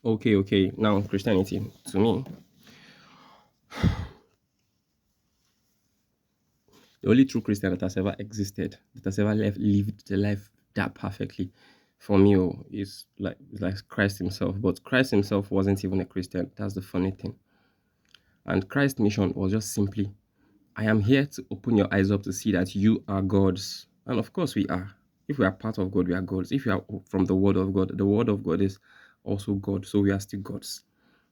Okay. Now, Christianity, to me, the only true Christian that has ever existed, that has ever lived the life that perfectly, for me, is like Christ Himself. But Christ Himself wasn't even a Christian. That's the funny thing. And Christ's mission was just simply, I am here to open your eyes up to see that you are gods. And of course, we are. If we are part of God, we are gods. If we are from the Word of God, the Word of God is also God. So we are still gods.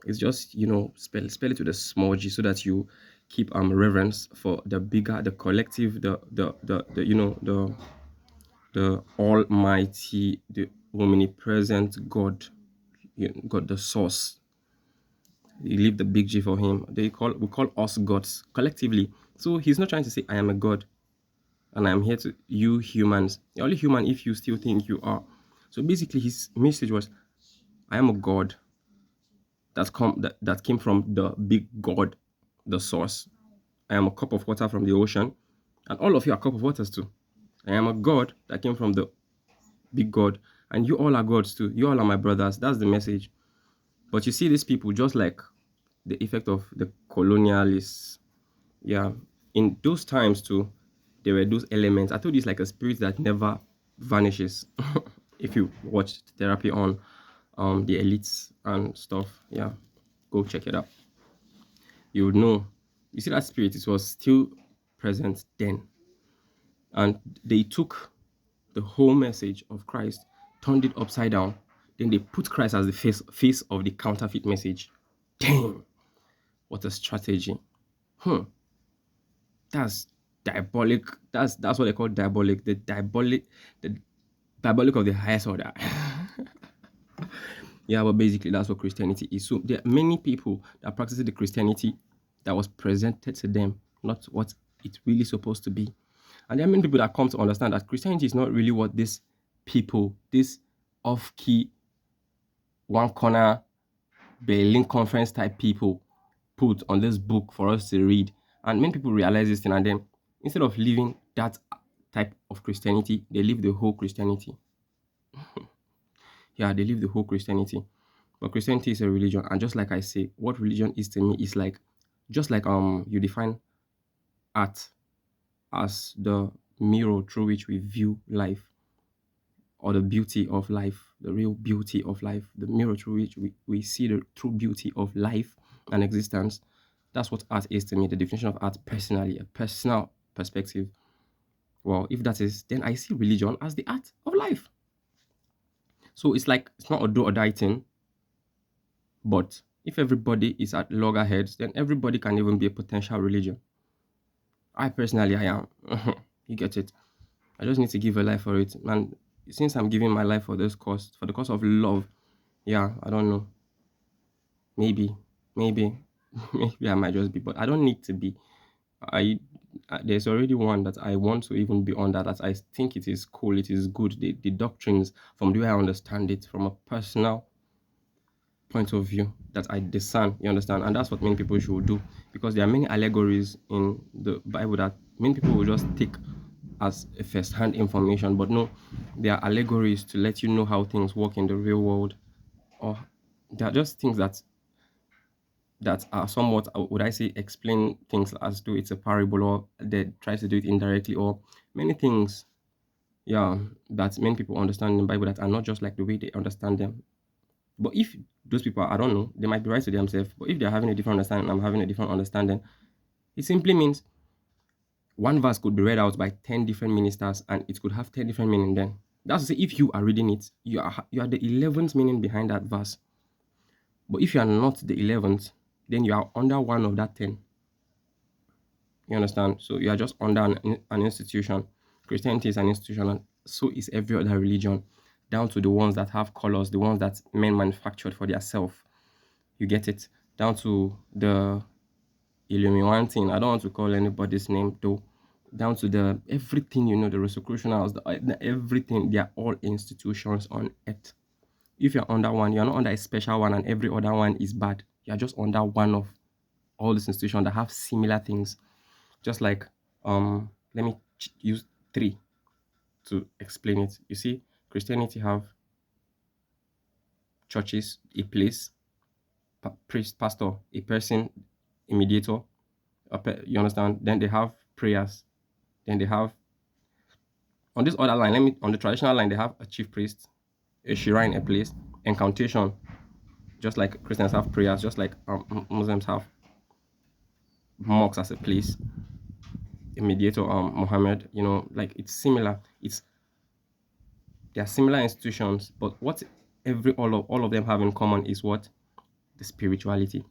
It's just, spell it with a small g so that you keep reverence for the bigger, the collective, the almighty, the omnipresent God, God the source. You leave the big G for him. We call us gods collectively. So he's not trying to say I am a god and I am here to you humans. You're only human if you still think you are. So basically his message was I am a god that came from the big God, the source. I am a cup of water from the ocean, and all of you are cup of waters too. I am a God that came from the big God, and you all are gods too. You all are my brothers. That's the message. But you see, these people, just like the effect of the colonialists, yeah, in those times too, there were those elements. I told you it's like a spirit that never vanishes. If you watched therapy on the elites and stuff, yeah, go check it out. You would know. You see that spirit, it was still present then. And they took the whole message of Christ, turned it upside down, then they put Christ as the face of the counterfeit message. Damn, what a strategy. Hmm. That's diabolic. That's what they call diabolic. The diabolic of the highest order. Yeah, but basically that's what Christianity is. So there are many people that practice the Christianity that was presented to them, not what it's really supposed to be. And there are many people that come to understand that Christianity is not really what these people, this off-key, one corner Berlin conference type people put on this book for us to read. And many people realize this thing, and then instead of living that type of Christianity, they live the whole Christianity. Yeah, they live the whole Christianity. But Christianity is a religion, and just like I say, what religion is to me is like, just like you define art as the mirror through which we view life, or the beauty of life, the real beauty of life, the mirror through which we see the true beauty of life and existence. That's what art is to me, the definition of art personally, a personal perspective. Well, if that is, then I see religion as the art of life. So it's like, it's not a do or die thing, but if everybody is at loggerheads, then everybody can even be a potential religion. I personally, I am. You get it? I just need to give a life for it. And since I'm giving my life for this cause, for the cause of love, yeah, I don't know. Maybe, maybe, maybe I might just be, but I don't need to be. I there's already one that I want to even be on that I think it is cool, it is good. The doctrines, from the way I understand it, from a personal point of view that I discern, you understand, and that's what many people should do, because there are many allegories in the Bible that many people will just take as a first-hand information, but no, they are allegories to let you know how things work in the real world, or they are just things that are somewhat, would I say, explain things as though it's a parable, or they try to do it indirectly, or many things, yeah, that many people understand in the Bible that are not just like the way they understand them. But if those people, I don't know, they might be right to themselves, but if they're having a different understanding, I'm having a different understanding, it simply means one verse could be read out by 10 different ministers and it could have 10 different meaning then. That's to say, if you are reading it, you are the 11th meaning behind that verse. But if you are not the 11th, then you are under one of that 10. You understand? So you are just under an institution. Christianity is an institution, and so is every other religion, down to the ones that have colors, the ones that men manufactured for their self. You get it? Down to the Illuminati. I don't want to call anybody's name though. Down to the everything, the Rosicrucians, everything. They are all institutions on earth. If you're under one, you're not under a special one, and every other one is bad. You're just under one of all these institutions that have similar things. Just like, let me use three to explain it. You see, Christianity have churches, a place, priest, pastor, a person, a mediator. You understand? Then they have prayers. Then they have on this other line. Let me on the traditional line. They have a chief priest, a shrine, a place, incantation. Just like Christians have prayers, just like Muslims have mosques as a place, a mediator, Muhammad. Like it's similar. They are similar institutions, but what all of them have in common is what? The spirituality.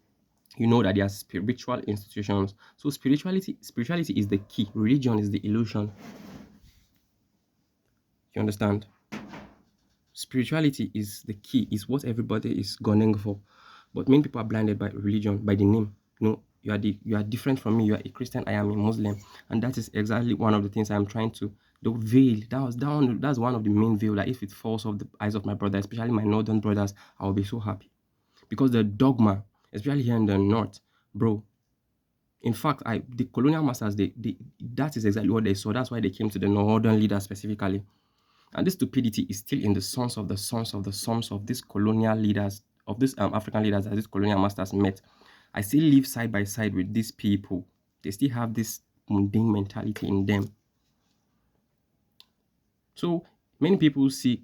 You know that they are spiritual institutions. So spirituality is the key. Religion is the illusion. You understand? Spirituality is the key, is what everybody is gunning for. But many people are blinded by religion, by the name. You are different from me. You are a Christian, I am a Muslim. And that is exactly one of the things I'm trying to the veil. That's one of the main veil that if it falls off the eyes of my brother, especially my northern brothers, I'll be so happy. Because the dogma, especially here in the north, bro. In fact, the colonial masters, that is exactly what they saw. That's why they came to the northern leaders specifically. And this stupidity is still in the sons of the sons of the sons of these colonial leaders, of these African leaders that these colonial masters met. I still live side by side with these people. They still have this mundane mentality in them. So many people see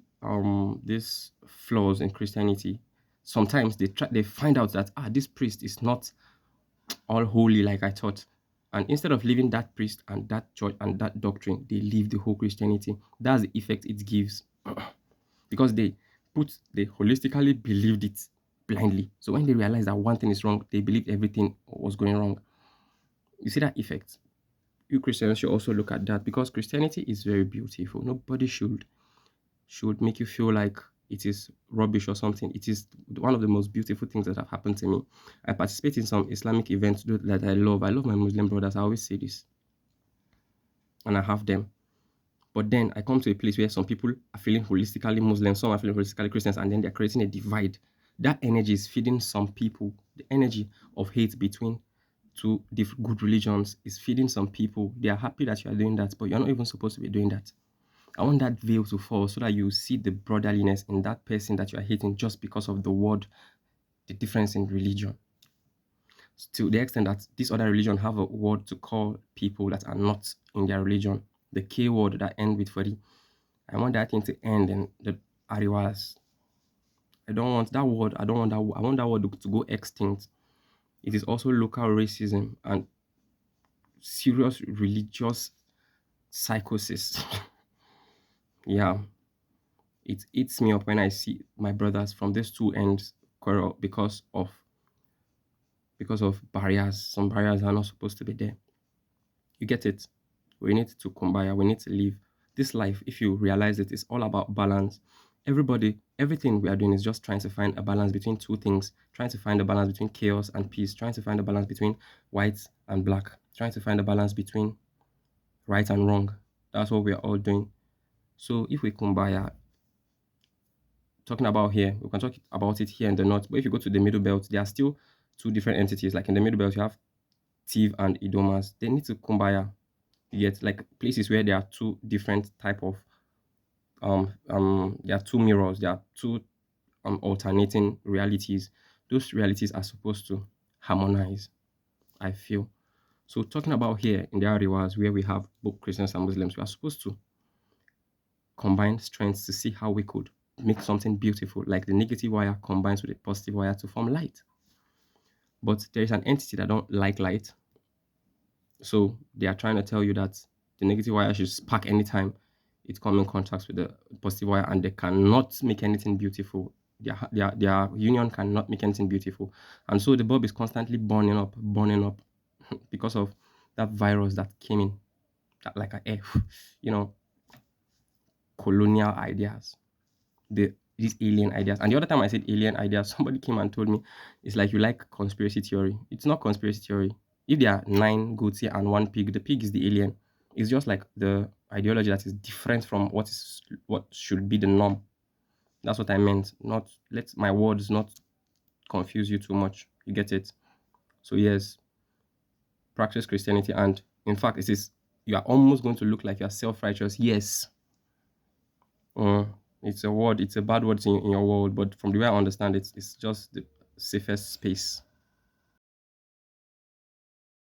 these flaws in Christianity. Sometimes they find out that this priest is not all holy like I thought. And instead of leaving that priest and that church and that doctrine, they leave the whole Christianity. That's the effect it gives. Because they holistically believed it blindly. So when they realize that one thing is wrong, they believed everything was going wrong. You see that effect? You Christians should also look at that because Christianity is very beautiful. Nobody should make you feel like it is rubbish or something. It is one of the most beautiful things that have happened to me. I participate in some Islamic events that I love. I love my Muslim brothers. I always say this. And I have them. But then I come to a place where some people are feeling holistically Muslim, some are feeling holistically Christians, and then they're creating a divide. That energy is feeding some people. The energy of hate between two good religions is feeding some people. They are happy that you are doing that, but you're not even supposed to be doing that. I want that veil to fall so that you see the brotherliness in that person that you are hating just because of the word, the difference in religion. To the extent that this other religion have a word to call people that are not in their religion, the K word that end with Fari. I want that thing to end in the Ariwas. I don't want that word. I don't want that. I want that word to go extinct. It is also local racism and serious religious psychosis. Yeah, it eats me up when I see my brothers from these two ends quarrel because of barriers. Some barriers are not supposed to be there. You get it? We need to combine. We need to live this life. If you realize it, it's all about balance. Everything we are doing is just trying to find a balance between two things, trying to find a balance between chaos and peace, trying to find a balance between white and black, trying to find a balance between right and wrong. That's what we are all doing. So if we kumbaya, talking about here, we can talk about it here in the north. But if you go to the middle belt, there are still two different entities. Like in the middle belt, you have Tiv and Idomas. They need to kumbaya. You get like places where there are two different type of there are two mirrors, there are two alternating realities. Those realities are supposed to harmonize, I feel. So talking about here in the Ariwas where we have both Christians and Muslims, we are supposed to combine strengths to see how we could make something beautiful, like the negative wire combines with the positive wire to form light. But there is an entity that don't like light. So they are trying to tell you that the negative wire should spark anytime it comes in contact with the positive wire, and they cannot make anything beautiful. Their union cannot make anything beautiful. And so the bulb is constantly burning up because of that virus that came in, like a F, you know, colonial ideas, these alien ideas. And the other time I said alien ideas, somebody came and told me, it's like you like conspiracy theory. It's not conspiracy theory. If there are 9 goats here and 1 pig, the pig is the alien. It's just like the ideology that is different from what should be the norm. That's what I meant. Not let my words not confuse you too much. You get it? So yes, practice Christianity, and in fact, you are almost going to look like you're self-righteous. Yes. It's a word, it's a bad word in your world, but from the way I understand it, it's just the safest space.